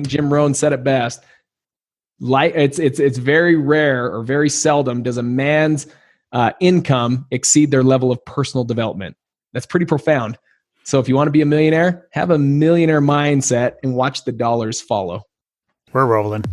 Jim Rohn said it best. It's very rare or very seldom does a man's income exceed their level of personal development. That's pretty profound. So if you want to be a millionaire, have a millionaire mindset and watch the dollars follow. We're rolling.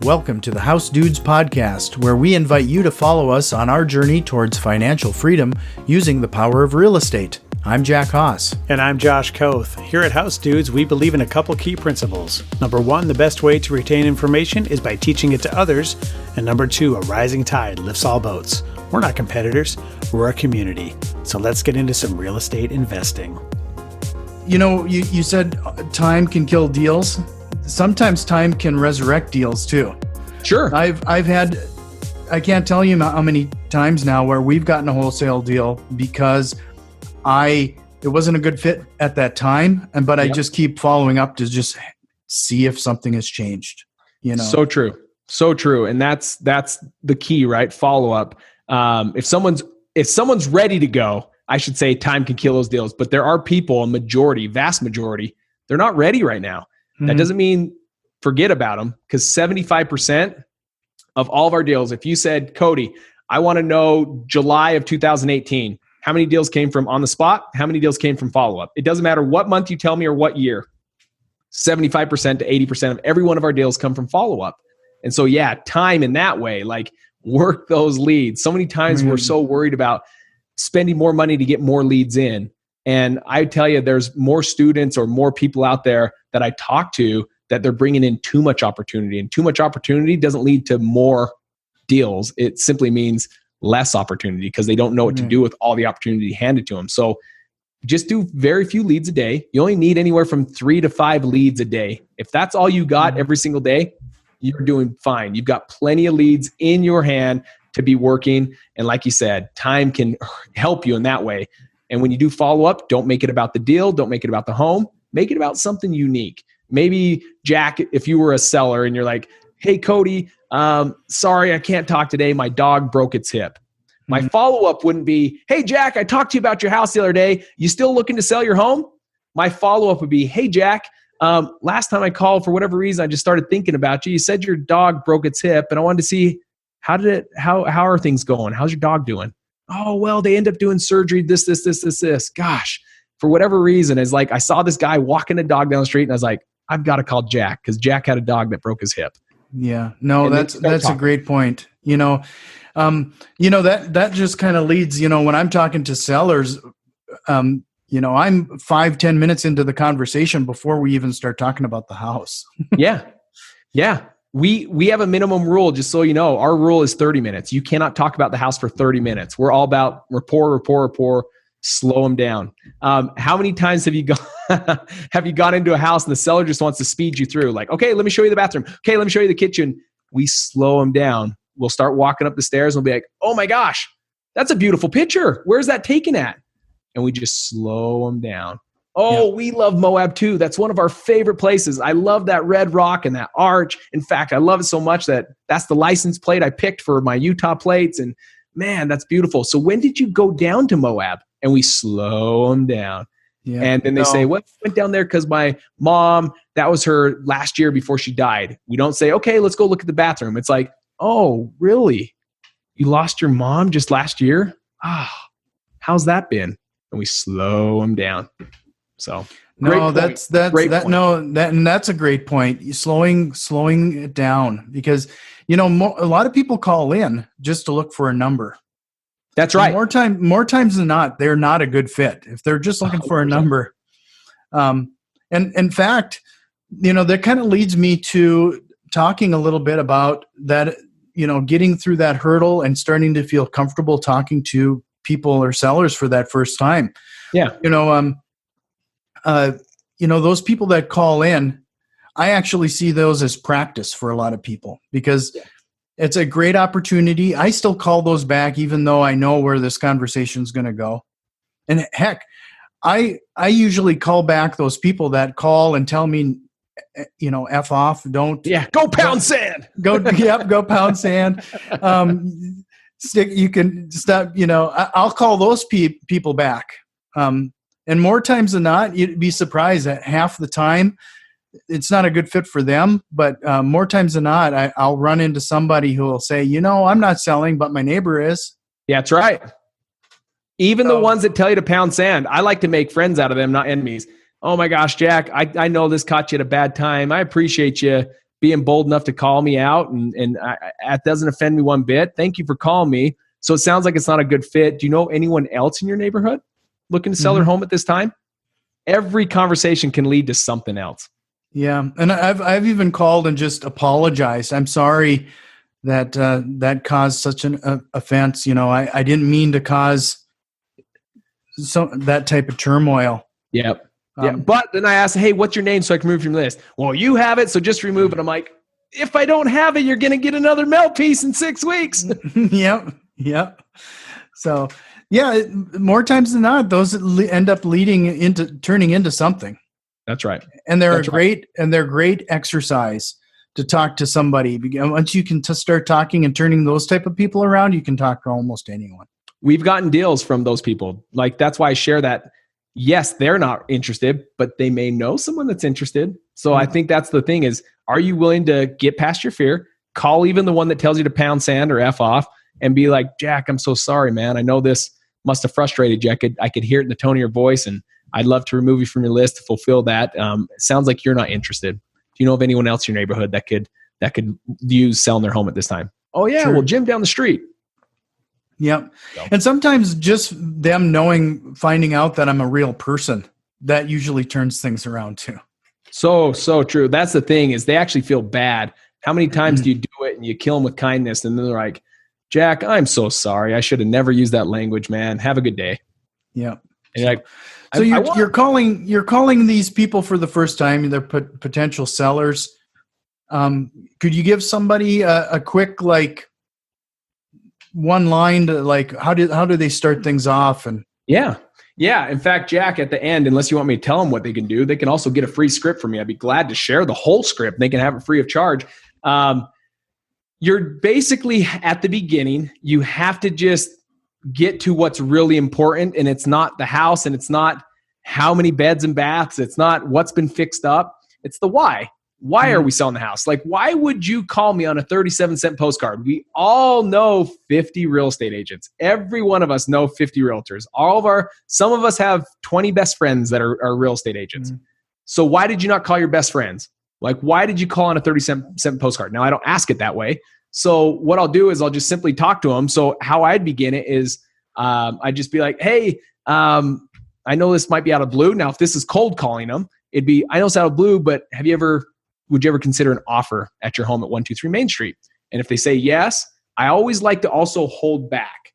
Welcome to the House Dudes podcast, where we invite you to follow us on our journey towards financial freedom using the power of real estate. I'm Jack Haas. And I'm Josh Koth. Here at House Dudes, we believe in a couple key principles. Number one, the best way to retain information is by teaching it to others. And number two, a rising tide lifts all boats. We're not competitors, we're a community. So let's get into some real estate investing. You know, you said time can kill deals. Sometimes time can resurrect deals too. Sure. I've had, I can't tell you how many times now where we've gotten a wholesale deal because it wasn't a good fit at that time, but I just keep following up to just see if something has changed. You know, so true, and that's the key, right? Follow up. If someone's ready to go, I should say time can kill those deals. But there are people, vast majority, they're not ready right now. That doesn't mean forget about them, because 75% of all of our deals, if you said, Cody, I want to know July of 2018, how many deals came from on the spot? How many deals came from follow-up? It doesn't matter what month you tell me or what year. 75% to 80% of every one of our deals come from follow-up. And so, yeah, time in that way, like work those leads. So many times we're so worried about spending more money to get more leads in. And I tell you, there's more students or more people out there that I talk to that they're bringing in too much opportunity. And too much opportunity doesn't lead to more deals. It simply means less opportunity because they don't know what to do with all the opportunity handed to them. So just do very few leads a day. You only need anywhere from 3 to 5 leads a day. If that's all you got every single day, you're doing fine. You've got plenty of leads in your hand to be working. And like you said, time can help you in that way. And when you do follow up, don't make it about the deal. Don't make it about the home. Make it about something unique. Maybe, Jack, if you were a seller and you're like, hey, Cody, sorry, I can't talk today. My dog broke its hip. My follow-up wouldn't be, hey, Jack, I talked to you about your house the other day. You still looking to sell your home? My follow-up would be, hey, Jack, last time I called, for whatever reason, I just started thinking about you. You said your dog broke its hip, and I wanted to see how are things going? How's your dog doing? Oh, well, they end up doing surgery, this. Gosh, for whatever reason, it's like I saw this guy walking a dog down the street, and I was like, I've got to call Jack because Jack had a dog that broke his hip. Yeah, no, that's a great point. That just kind of leads, when I'm talking to sellers, I'm 5-10 minutes into the conversation before we even start talking about the house. Yeah. We have a minimum rule, just so you know. Our rule is 30 minutes. You cannot talk about the house for 30 minutes. We're all about rapport, slow them down. How many times have you gone into a house and the seller just wants to speed you through? Like, okay, let me show you the bathroom. Okay, let me show you the kitchen. We slow them down. We'll start walking up the stairs and we'll be like, oh my gosh, that's a beautiful picture. Where's that taken at? And we just slow them down. Oh, we love Moab too. That's one of our favorite places. I love that red rock and that arch. In fact, I love it so much that that's the license plate I picked for my Utah plates. And man, that's beautiful. So when did you go down to Moab? And we slow them down. Yeah. And then they say, well, I went down there because my mom, that was her last year before she died. We don't say, okay, let's go look at the bathroom. It's like, oh, really? You lost your mom just last year? How's that been? And we slow them down. So that's a great point. Slowing it down because, a lot of people call in just to look for a number. That's right. More times than not, they're not a good fit if they're just looking for a number. And in fact, that kind of leads me to talking a little bit about that, getting through that hurdle and starting to feel comfortable talking to people or sellers for that first time. Yeah. Those people that call in, I actually see those as practice for a lot of people because it's a great opportunity. I still call those back, even though I know where this conversation is going to go. And heck, I usually call back those people that call and tell me, F off. Don't. Yeah. Go pound sand. Go pound sand. You can stop, I'll call those people back. And more times than not, you'd be surprised that half the time it's not a good fit for them. But more times than not, I'll run into somebody who will say, I'm not selling, but my neighbor is. Yeah, that's right. Even the ones that tell you to pound sand, I like to make friends out of them, not enemies. Oh my gosh, Jack, I know this caught you at a bad time. I appreciate you being bold enough to call me out, and that doesn't offend me one bit. Thank you for calling me. So it sounds like it's not a good fit. Do you know anyone else in your neighborhood looking to sell their home at this time? Every conversation can lead to something else. Yeah, and I've even called and just apologized. I'm sorry that caused such an offense. I didn't mean to cause that type of turmoil. Yep. Yeah. But then I asked, hey, what's your name so I can remove from your list? Well, you have it, so just remove it. I'm like, if I don't have it, you're going to get another mail piece in 6 weeks. Yep. So, yeah, more times than not, those end up turning into something. That's right. And they're great exercise to talk to somebody. Once you can start talking and turning those type of people around, you can talk to almost anyone. We've gotten deals from those people. Like, that's why I share that. Yes, they're not interested, but they may know someone that's interested. So I think that's the thing is, are you willing to get past your fear, call even the one that tells you to pound sand or F off, and be like, Jack, I'm so sorry, man. I know this must have frustrated you. I could hear it in the tone of your voice, and I'd love to remove you from your list to fulfill that. It sounds like you're not interested. Do you know of anyone else in your neighborhood that could use selling their home at this time? Oh yeah, sure. Well, Jim down the street. Yep. So. And sometimes just them finding out that I'm a real person, that usually turns things around too. So true. That's the thing is they actually feel bad. How many times do you do it and you kill them with kindness and then they're like, Jack, I'm so sorry. I should have never used that language, man. Have a good day. Yeah. And you're like, so you're calling these people for the first time. They're potential sellers. Could you give somebody a quick, one line to how do they start things off? And yeah. In fact, Jack, at the end, unless you want me to tell them what they can do, they can also get a free script from me. I'd be glad to share the whole script. They can have it free of charge. You're basically at the beginning, you have to just get to what's really important. And it's not the house, and it's not how many beds and baths. It's not what's been fixed up. It's the why. Why are we selling the house? Why would you call me on a 37-cent postcard? We all know 50 real estate agents. Every one of us know 50 realtors. Some of us have 20 best friends that are real estate agents. So why did you not call your best friends? Why did you call on a 37-cent postcard? Now, I don't ask it that way. So what I'll do is I'll just simply talk to them. So how I'd begin it is I'd just be like, hey, I know this might be out of blue. Now, if this is cold calling them, it'd be, I know it's out of blue, but would you ever consider an offer at your home at 123 Main Street? And if they say yes, I always like to also hold back.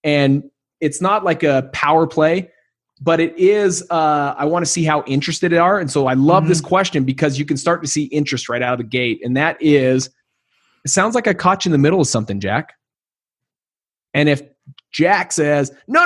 And it's not like a power play, but it is, I want to see how interested they are. And so I love this question because you can start to see interest right out of the gate. And that is, it sounds like I caught you in the middle of something, Jack. And if Jack says, no,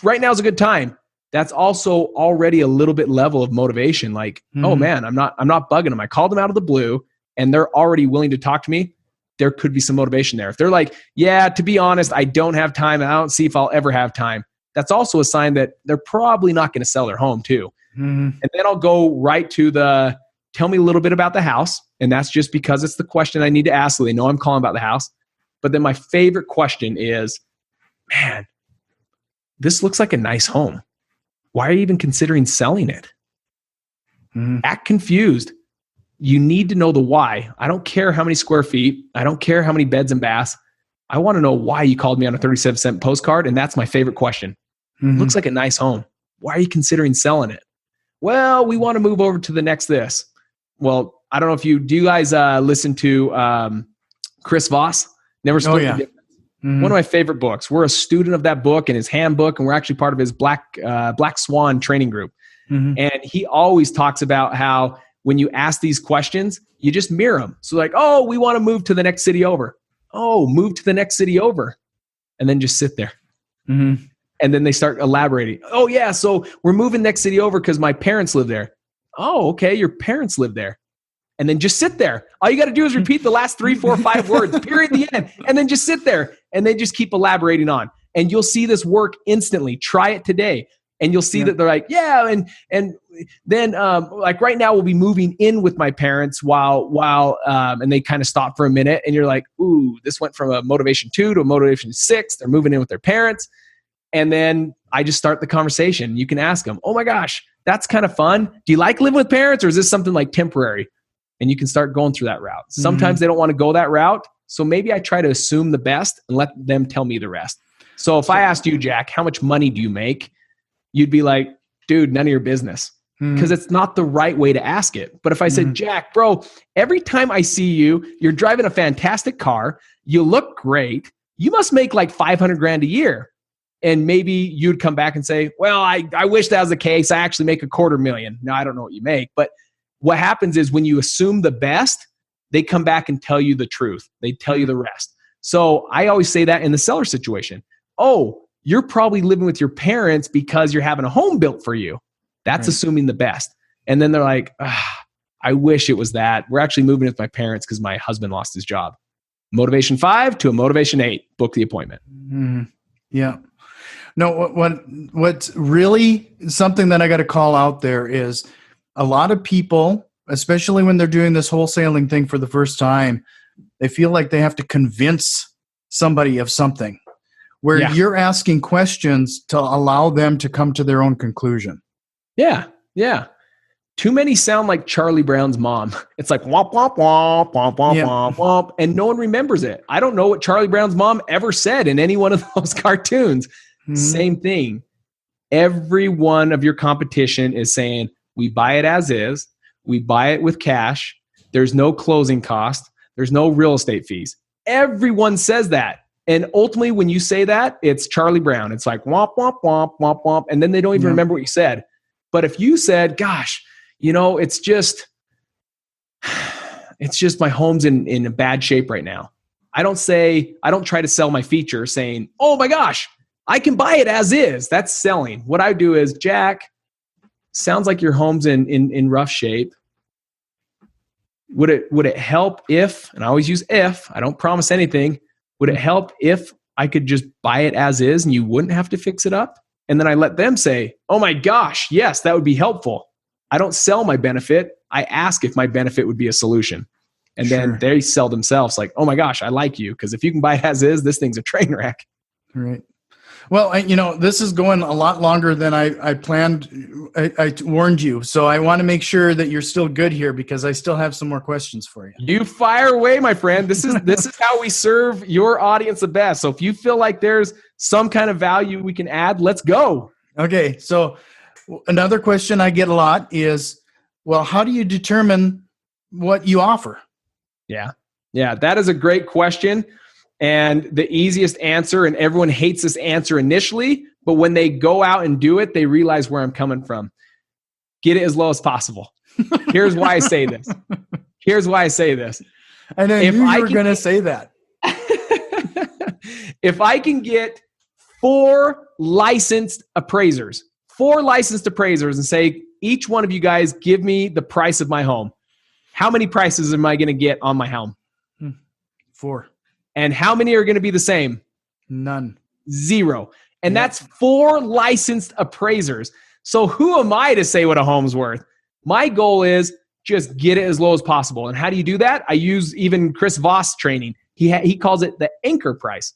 right now is a good time, that's also already a little bit level of motivation. Oh man, I'm not bugging them. I called them out of the blue and they're already willing to talk to me. There could be some motivation there. If they're like, yeah, to be honest, I don't have time. And I don't see if I'll ever have time. That's also a sign that they're probably not going to sell their home too. And then I'll go right to tell me a little bit about the house. And that's just because it's the question I need to ask so they know I'm calling about the house. But then my favorite question is, man, this looks like a nice home. Why are you even considering selling it? Act confused. You need to know the why. I don't care how many square feet. I don't care how many beds and baths. I want to know why you called me on a 37-cent postcard. And that's my favorite question. Looks like a nice home. Why are you considering selling it? Well, we want to move over to the next this. Well, I don't know if do you guys listen to Chris Voss? Never Split the Difference. One of my favorite books. We're a student of that book and his handbook, and we're actually part of his Black Swan training group. And he always talks about how when you ask these questions, you just mirror them. So we want to move to the next city over. Oh, move to the next city over. And then just sit there. And then they start elaborating. Oh yeah, so we're moving next city over because my parents live there. Oh, okay, your parents live there. And then just sit there. All you got to do is repeat the last 3, 4, 5 words, period, the end. And then just sit there. And they just keep elaborating on. And you'll see this work instantly. Try it today. And you'll see that they're like, yeah. And then like right now we'll be moving in with my parents while and they kind of stop for a minute. And you're like, ooh, this went from a motivation 2 to a motivation 6. They're moving in with their parents. And then I just start the conversation. You can ask them, oh my gosh, that's kind of fun. Do you like living with parents, or is this something like temporary? And you can start going through that route. Sometimes they don't want to go that route. So maybe I try to assume the best and let them tell me the rest. So if I asked you, Jack, how much money do you make? You'd be like, dude, none of your business. Because it's not the right way to ask it. But if I said, Jack, bro, every time I see you, you're driving a fantastic car. You look great. You must make like 500 grand a year. And maybe you'd come back and say, well, I wish that was the case. I actually make $250,000. Now, I don't know what you make. But what happens is when you assume the best, they come back and tell you the truth. They tell you the rest. So I always say that in the seller situation. Oh, you're probably living with your parents because you're having a home built for you. That's assuming the best. And then they're like, I wish it was that. We're actually moving with my parents because my husband lost his job. Motivation 5 to a motivation 8. Book the appointment. Yeah. No, what's really something that I got to call out there is a lot of people, especially when they're doing this wholesaling thing for the first time, they feel like they have to convince somebody of something, where you're asking questions to allow them to come to their own conclusion. Yeah. Too many sound like Charlie Brown's mom. It's like womp, womp, womp, womp, womp, womp, womp. And no one remembers it. I don't know what Charlie Brown's mom ever said in any one of those cartoons. Same thing. Every one of your competition is saying, we buy it as is. We buy it with cash. There's no closing cost. There's no real estate fees. Everyone says that. And ultimately, when you say that, it's Charlie Brown. It's like womp, womp, womp, womp, womp. And then they don't even remember what you said. But if you said, gosh, it's just my home's in a bad shape right now. I don't try to sell my feature saying, oh my gosh, I can buy it as is. That's selling. What I do is, Jack, sounds like your home's in rough shape. Would it help if, and I always use if, I don't promise anything, would it help if I could just buy it as is and you wouldn't have to fix it up? And then I let them say, oh my gosh, yes, that would be helpful. I don't sell my benefit. I ask if my benefit would be a solution. And then they sell themselves like, oh my gosh, I like you. Because if you can buy it as is, this thing's a train wreck. Right. Well, this is going a lot longer than I planned. I warned you. So I want to make sure that you're still good here because I still have some more questions for you. You fire away, my friend. This is how we serve your audience the best. So if you feel like there's some kind of value we can add, let's go. Okay. So another question I get a lot is, well, how do you determine what you offer? Yeah, that is a great question. And the easiest answer, and everyone hates this answer initially, but when they go out and do it, they realize where I'm coming from. Get it as low as possible. Here's why I say this. I know you were going to say that. If I can get 4 licensed appraisers and say, each one of you guys give me the price of my home. How many prices am I going to get on my home? 4. And how many are going to be the same? None. 0. And that's 4 licensed appraisers. So who am I to say what a home's worth? My goal is just get it as low as possible. And how do you do that? I use even Chris Voss training. He calls it the anchor price.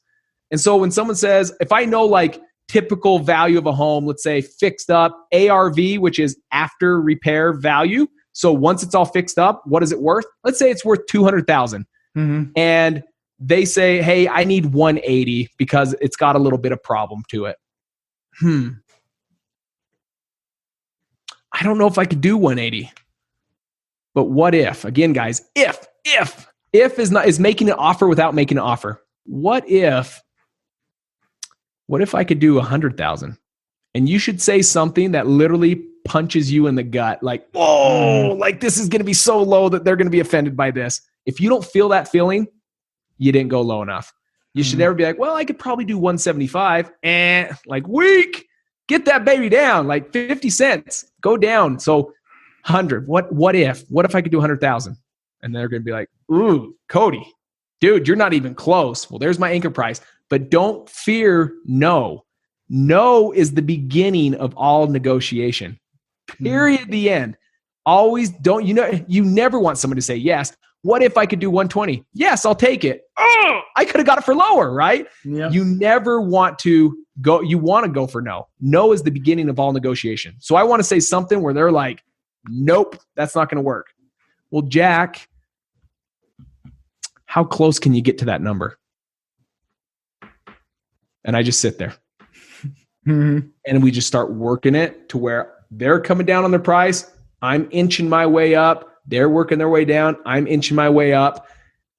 And so when someone says, if I know like typical value of a home, let's say fixed up ARV, which is after repair value. So once it's all fixed up, what is it worth? Let's say it's worth $200,000. And they say, hey, I need 180 because it's got a little bit of problem to it. I don't know if I could do 180. But what if? Again, guys, if is making an offer without making an offer. What if I could do 100,000? And you should say something that literally punches you in the gut. Like, whoa, like this is going to be so low that they're going to be offended by this. If you don't feel that feeling, you didn't go low enough. You should never be like, well, I could probably do 175. Like weak, get that baby down. Like 50 cents, go down. So 100. What if I could do 100,000? And they're going to be like, ooh, Cody, dude, you're not even close. Well, there's my anchor price. But don't fear no. No is the beginning of all negotiation. Period. The end. Always don't, you never want somebody to say yes. What if I could do 120? Yes, I'll take it. Oh, I could have got it for lower, right? Yep. You never want to go, you want to go for no. No is the beginning of all negotiation. So I want to say something where they're like, nope, that's not going to work. Well, Jack, how close can you get to that number? And I just sit there. Mm-hmm. And we just start working it to where they're coming down on their price. I'm inching my way up. They're working their way down. I'm inching my way up.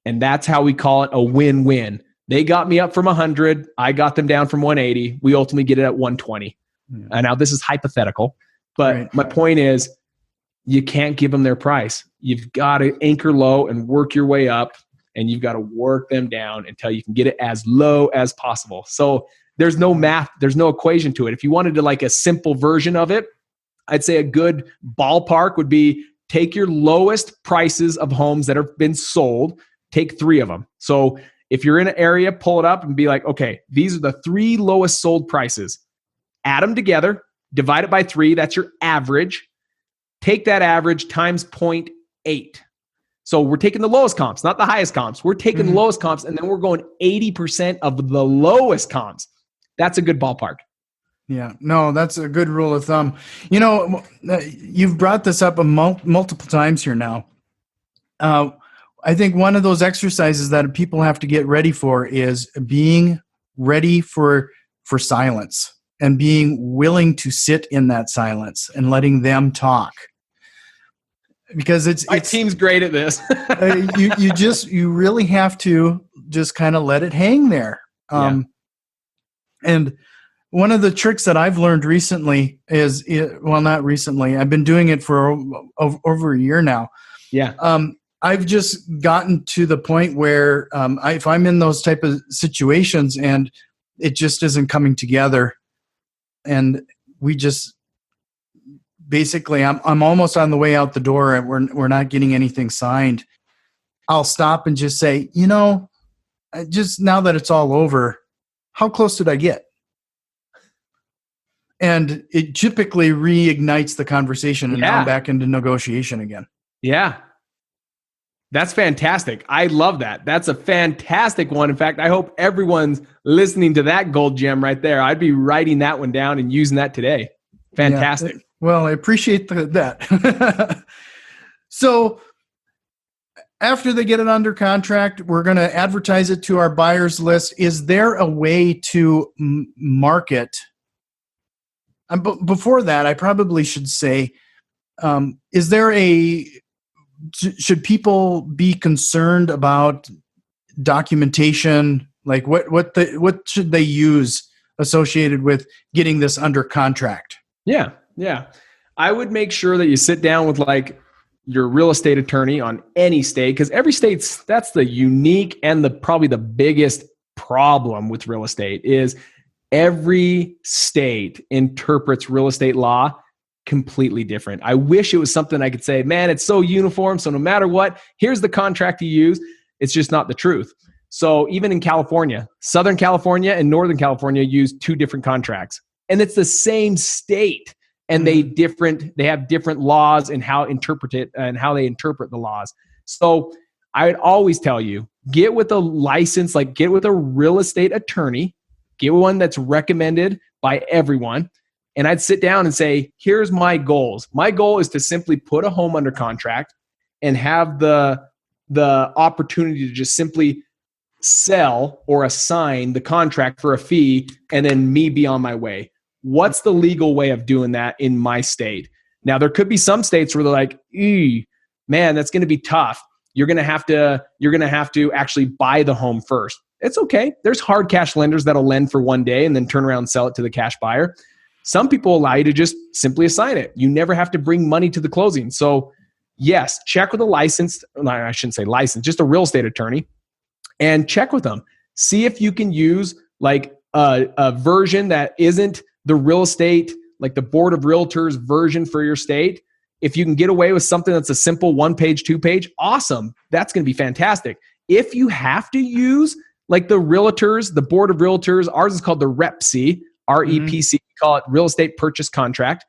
And that's how we call it a win-win. They got me up from 100. I got them down from 180. We ultimately get it at 120. Yeah. And now this is hypothetical, but Right. My point is you can't give them their price. You've got to anchor low and work your way up, and you've got to work them down until you can get it as low as possible. So there's no math. There's no equation to it. If you wanted to like a simple version of it, I'd say a good ballpark would be take your lowest prices of homes that have been sold, take 3 of them. So if you're in an area, pull it up and be like, okay, these are the 3 lowest sold prices. Add them together, divide it by 3. That's your average. Take that average times 0.8. So we're taking the lowest comps, not the highest comps. We're taking the lowest comps, and then we're going 80% of the lowest comps. That's a good ballpark. Yeah, no, that's a good rule of thumb. You've brought this up multiple times here now. I think one of those exercises that people have to get ready for is being ready for silence and being willing to sit in that silence and letting them talk. Because My team's great at this. you really have to just kind of let it hang there. And one of the tricks that I've learned recently is, not recently, I've been doing it for over a year now. Yeah. I've just gotten to the point where if I'm in those type of situations and it just isn't coming together, and we just basically, I'm almost on the way out the door and we're not getting anything signed, I'll stop and just say, just now that it's all over, how close did I get? And it typically reignites the conversation, and now I'm back into negotiation again. Yeah. That's fantastic. I love that. That's a fantastic one. In fact, I hope everyone's listening to that gold gem right there. I'd be writing that one down and using that today. Fantastic. Yeah. Well, I appreciate that. So after they get it under contract, we're going to advertise it to our buyers list. Is there a way to market? Before that, I probably should say, should people be concerned about documentation? Like what should they use associated with getting this under contract? Yeah. I would make sure that you sit down with like your real estate attorney on any state, because every that's the unique and probably the biggest problem with real estate is every state interprets real estate law completely different. I wish it was something I could say, man, it's so uniform. So no matter what, here's the contract you use. It's just not the truth. So even in California, Southern California and Northern California use 2 different contracts, and it's the same state. And they have different laws and how they interpret the laws. So I would always tell you, get with a license, like get with a real estate attorney, get one that's recommended by everyone. And I'd sit down and say, here's my goals. My goal is to simply put a home under contract and have the opportunity to just simply sell or assign the contract for a fee and then me be on my way. What's the legal way of doing that in my state? Now, there could be some states where they're like, man, that's going to be tough. You're going to have to actually buy the home first. It's okay. There's hard cash lenders that'll lend for one day and then turn around and sell it to the cash buyer. Some people allow you to just simply assign it. You never have to bring money to the closing. So yes, check with I shouldn't say licensed, just a real estate attorney, and check with them. See if you can use like a version that isn't the real estate, like the board of realtors version for your state. If you can get away with something that's a simple 1-page, 2-page, awesome. That's going to be fantastic. If you have to use like the realtors, the board of realtors, ours is called the REPC, REPC, we call it real estate purchase contract.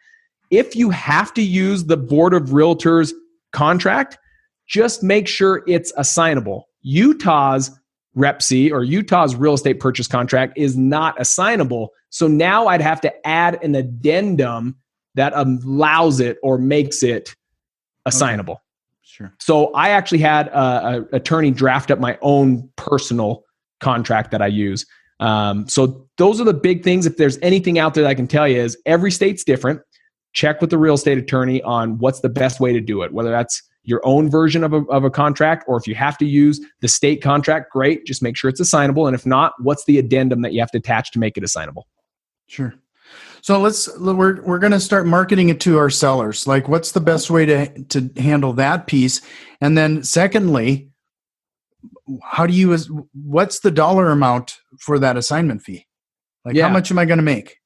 If you have to use the Board of Realtors contract, just make sure it's assignable. Utah's REPC or Utah's real estate purchase contract is not assignable. So now I'd have to add an addendum that allows it or makes it assignable. Okay. Sure. So I actually had an attorney draft up my own personal contract that I use. So those are the big things. If there's anything out there that I can tell you is every state's different. Check with the real estate attorney on what's the best way to do it, whether that's your own version of a contract, or if you have to use the state contract, great. Just make sure it's assignable. And if not, what's the addendum that you have to attach to make it assignable? Sure. So we're going to start marketing it to our sellers. Like, what's the best way to handle that piece? And then secondly, what's the dollar amount for that assignment fee? Like, how much am I going to make?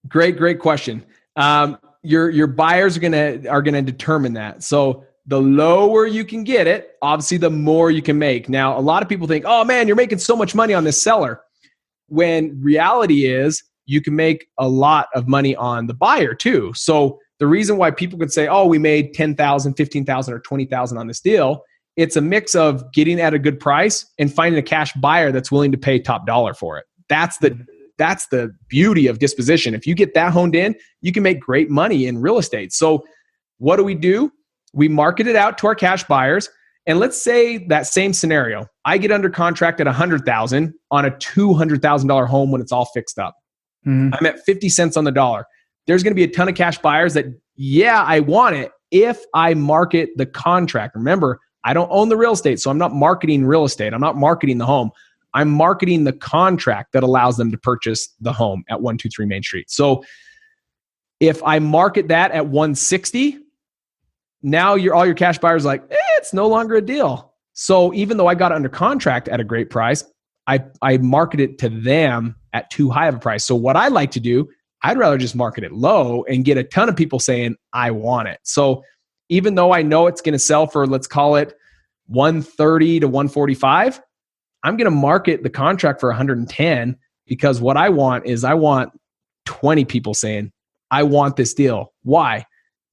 Great question. Your buyers are gonna determine that. So the lower you can get it, obviously the more you can make. Now, a lot of people think, oh man, you're making so much money on this seller. When reality is you can make a lot of money on the buyer too. So the reason why people could say, oh, we made 10,000, 15,000 or 20,000 on this deal, it's a mix of getting at a good price and finding a cash buyer that's willing to pay top dollar for it. That's the beauty of disposition. If you get that honed in, you can make great money in real estate. So what do? We market it out to our cash buyers. And let's say that same scenario, I get under contract at $100,000 on a $200,000 home when it's all fixed up. I'm at 50 cents on the dollar. There's going to be a ton of cash buyers that, I want it if I market the contract. Remember, I don't own the real estate, so I'm not marketing real estate. I'm not marketing the home. I'm marketing the contract that allows them to purchase the home at 123 Main Street. So if I market that at 160, now all your cash buyers are like, it's no longer a deal. So even though I got it under contract at a great price, I market it to them at too high of a price. So what I like to do, I'd rather just market it low and get a ton of people saying, I want it. So even though I know it's going to sell for, let's call it 130 to 145, I'm going to market the contract for 110 because what I want 20 people saying, I want this deal. Why?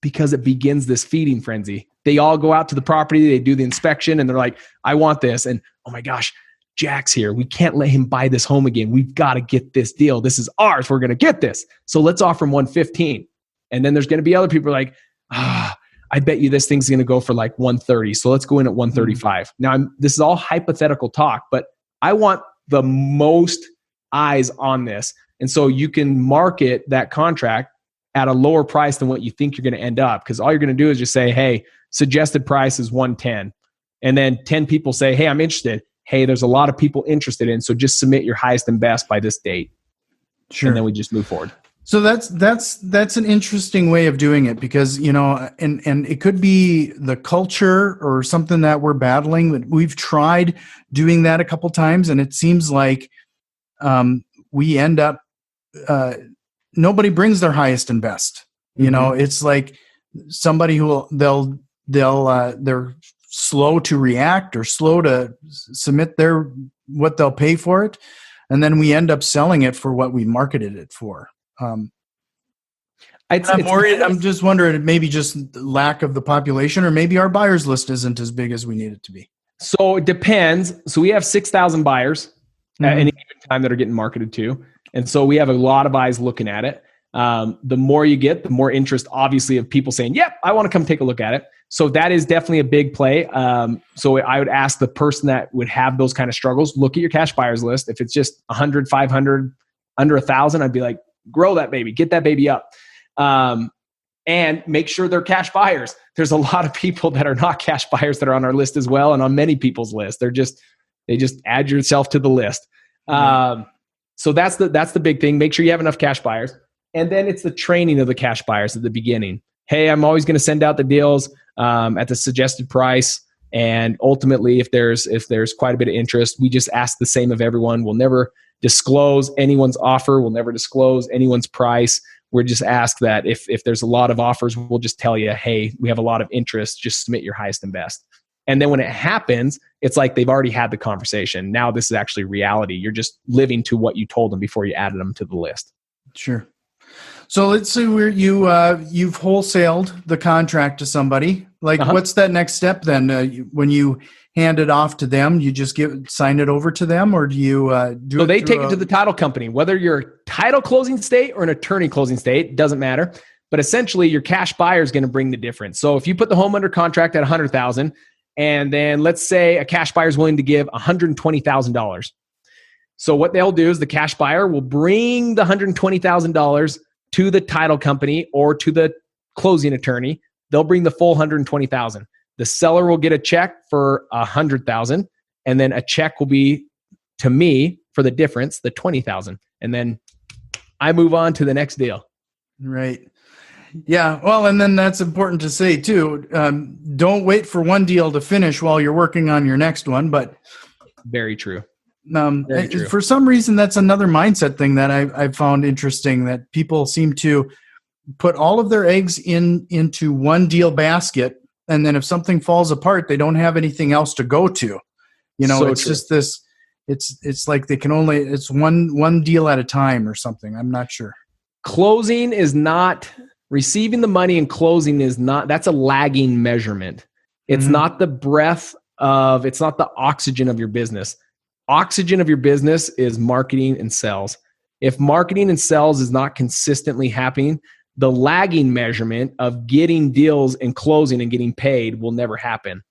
Because it begins this feeding frenzy. They all go out to the property, they do the inspection, and they're like, I want this. And oh my gosh, Jack's here. We can't let him buy this home again. We've got to get this deal. This is ours. We're going to get this. So let's offer him 115. And then there's going to be other people like, I bet you this thing's going to go for like 130. So let's go in at 135. Now, this is all hypothetical talk, but I want the most eyes on this. And so you can market that contract at a lower price than what you think you're going to end up. Because all you're going to do is just say, hey, suggested price is 110. And then 10 people say, hey, I'm interested. Hey, there's a lot of people interested in, so just submit your highest and best by this date. Sure. And then we just move forward. So that's an interesting way of doing it because, and it could be the culture or something that we're battling. But we've tried doing that a couple times, and it seems like we end up nobody brings their highest and best. It's like somebody who they're slow to react or slow to submit what they'll pay for it, and then we end up selling it for what we marketed it for. I'm worried. I'm just wondering, maybe just lack of the population, or maybe our buyers list isn't as big as we need it to be. So it depends. So we have 6,000 buyers at any given time that are getting marketed to. And so we have a lot of eyes looking at it. The more you get, the more interest, obviously, of people saying, yep, I want to come take a look at it. So that is definitely a big play. So I would ask the person that would have those kind of struggles, look at your cash buyers list. If it's just 100, 500, under 1,000, I'd be like, grow that baby, get that baby up. And make sure they're cash buyers. There's a lot of people that are not cash buyers that are on our list as well. And on many people's list, they just add yourself to the list. So that's the big thing. Make sure you have enough cash buyers. And then it's the training of the cash buyers at the beginning. Hey, I'm always going to send out the deals at the suggested price. And ultimately, if there's quite a bit of interest, we just ask the same of everyone. We'll never disclose anyone's offer. We'll never disclose anyone's price. We're just ask that if there's a lot of offers, we'll just tell you, hey, we have a lot of interest. Just submit your highest and best. And then when it happens, it's like they've already had the conversation. Now this is actually reality. You're just living to what you told them before you added them to the list. Sure. So let's say you've wholesaled the contract to somebody. Like, what's that next step then? When you hand it off to them, you just sign it over to them, or do you do? So they take it to the title company. Whether you're a title closing state or an attorney closing state, doesn't matter. But essentially, your cash buyer is going to bring the difference. So if you put the home under contract at $100,000, and then let's say a cash buyer is willing to give $120,000. So what they'll do is the cash buyer will bring the $120,000 to the title company or to the closing attorney. They'll bring the full $120,000. The seller will get a check for $100,000, and then a check will be to me for the difference, the $20,000, and then I move on to the next deal. Right. Yeah. Well, and then that's important to say too. Don't wait for one deal to finish while you're working on your next one. But very true. For some reason, that's another mindset thing that I've found interesting, that people seem to put all of their eggs into one deal basket. And then if something falls apart, they don't have anything else to go to. It's true. Just this, it's like it's one deal at a time or something. I'm not sure. Closing is not receiving the money, and closing is not, that's a lagging measurement. It's not the it's not the oxygen of your business. Oxygen of your business is marketing and sales. If marketing and sales is not consistently happening, the lagging measurement of getting deals and closing and getting paid will never happen.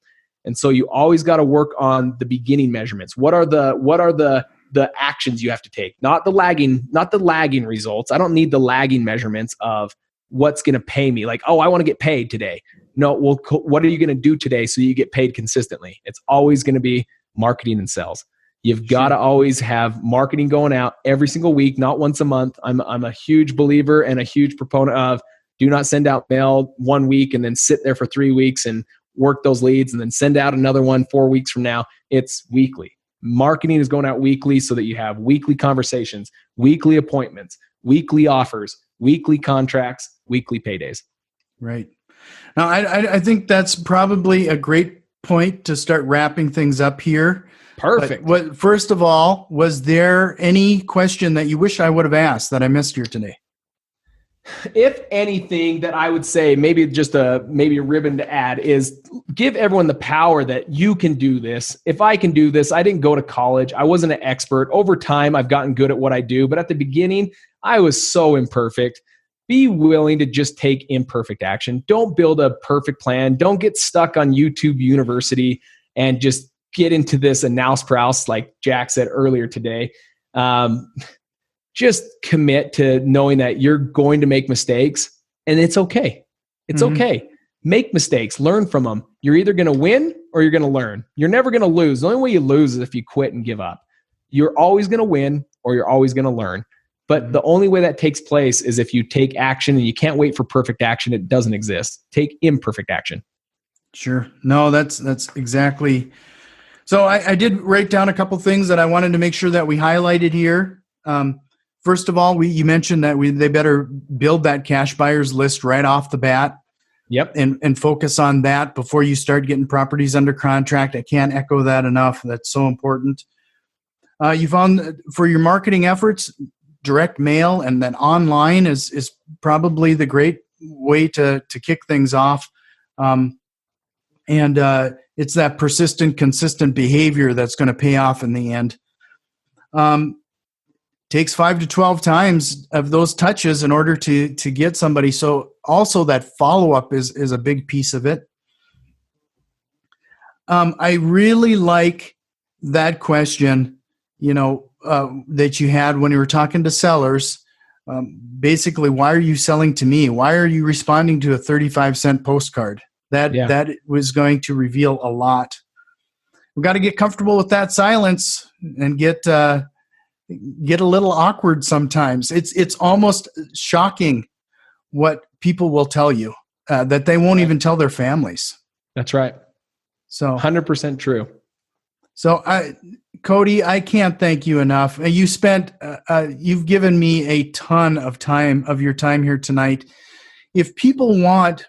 And so you always got to work on the beginning measurements. What are the actions you have to take? Not the lagging results. I don't need the lagging measurements of what's going to pay me. Like, oh, I want to get paid today. No, well, what are you going to do today so you get paid consistently? It's always going to be marketing and sales. You've got to always have marketing going out every single week, not once a month. I'm a huge believer and a huge proponent of do not send out mail 1 week and then sit there for 3 weeks and work those leads and then send out another one 4 weeks from now. It's weekly. Marketing is going out weekly so that you have weekly conversations, weekly appointments, weekly offers, weekly contracts, weekly paydays. Right. Now, I think that's probably a great point to start wrapping things up here. Perfect. First of all, was there any question that you wish I would have asked that I missed here today? If anything that I would say, maybe a ribbon to add, is give everyone the power that you can do this. If I can do this, I didn't go to college. I wasn't an expert. Over time, I've gotten good at what I do. But at the beginning, I was so imperfect. Be willing to just take imperfect action. Don't build a perfect plan. Don't get stuck on YouTube University and just get into this analysis paralysis like Jack said earlier today. Just commit to knowing that you're going to make mistakes, and it's okay. It's okay. Make mistakes, learn from them. You're either going to win or you're going to learn. You're never going to lose. The only way you lose is if you quit and give up. You're always going to win or you're always going to learn. But the only way that takes place is if you take action, and you can't wait for perfect action. It doesn't exist. Take imperfect action. Sure. No, that's exactly. So I did write down a couple things that I wanted to make sure that we highlighted here. First of all, you mentioned that they better build that cash buyers list right off the bat. Yep. And focus on that before you start getting properties under contract. I can't echo that enough. That's so important. You found for your marketing efforts, direct mail and then online is probably the great way to kick things off. It's that persistent, consistent behavior that's going to pay off in the end. Takes 5 to 12 times of those touches in order to get somebody. So also that follow-up is a big piece of it. I really like that question, that you had when you were talking to sellers. Basically, why are you selling to me? Why are you responding to a 35-cent postcard? That was going to reveal a lot. We've got to get comfortable with that silence and get a little awkward sometimes. It's almost shocking what people will tell you that they won't even tell their families. That's right. So 100% true. So Cody, I can't thank you enough. You've given me a ton of your time here tonight. If people want,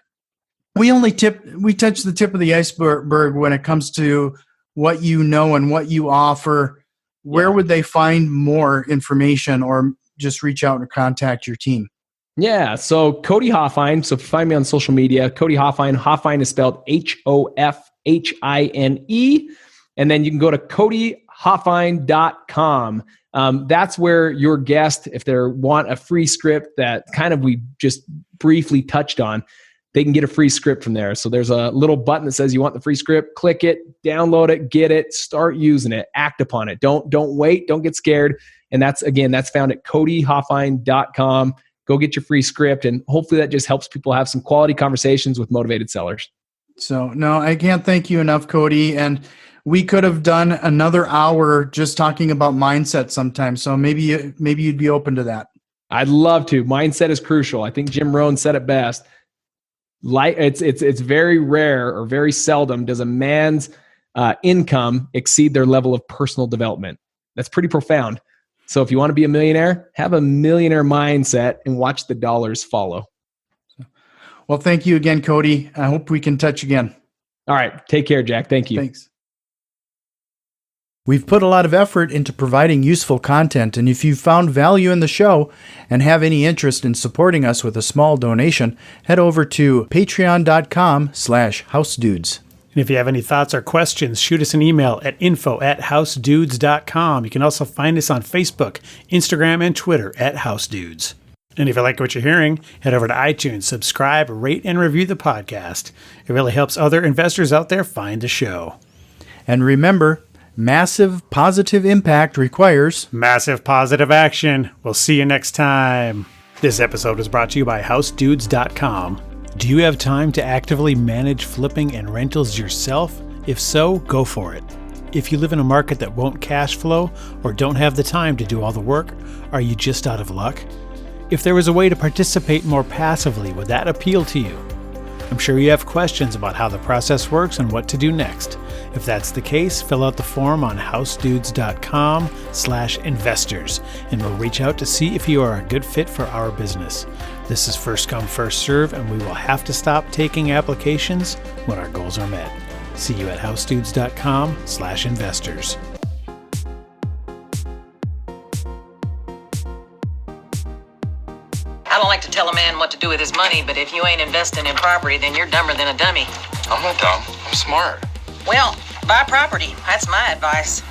we touch the tip of the iceberg when it comes to what you know and what you offer. Where would they find more information, or just reach out and contact your team? Yeah. So Cody Hofhine. So if you find me on social media, Cody Hofhine. Hofhine is spelled Hofhine. And then you can go to codyhofhine.com. That's where your guest, if they want a free script that kind of we just briefly touched on, they can get a free script from there. So there's a little button that says you want the free script. Click it, download it, get it, start using it, act upon it. Don't wait, don't get scared. And that's found at codyhofhine.com. Go get your free script, and hopefully that just helps people have some quality conversations with motivated sellers. So, no, I can't thank you enough, Cody. And we could have done another hour just talking about mindset sometime. So maybe you'd be open to that. I'd love to. Mindset is crucial. I think Jim Rohn said it best. It's very rare or very seldom does a man's income exceed their level of personal development. That's pretty profound. So if you want to be a millionaire, have a millionaire mindset and watch the dollars follow. Well, thank you again, Cody. I hope we can touch again. All right. Take care, Jack. Thank you. Thanks. We've put a lot of effort into providing useful content, and if you found value in the show and have any interest in supporting us with a small donation, head over to patreon.com/housedudes. And if you have any thoughts or questions, shoot us an email at info@housedudes.com. You can also find us on Facebook, Instagram, and Twitter @housedudes. And if you like what you're hearing, head over to iTunes, subscribe, rate, and review the podcast. It really helps other investors out there find the show. And remember, massive positive impact requires massive positive action. We'll see you next time. This episode was brought to you by housedudes.com. Do you have time to actively manage flipping and rentals yourself? If so, go for it. If you live in a market that won't cash flow or don't have the time to do all the work, are you just out of luck? If there was a way to participate more passively, would that appeal to you? I'm sure you have questions about how the process works and what to do next. If that's the case, fill out the form on housedudes.com/investors, and we'll reach out to see if you are a good fit for our business. This is first come, first serve, and we will have to stop taking applications when our goals are met. See you at housedudes.com/investors. I don't like to tell a man what to do with his money, but if you ain't investing in property, then you're dumber than a dummy. I'm not dumb. I'm smart. Well, buy property. That's my advice.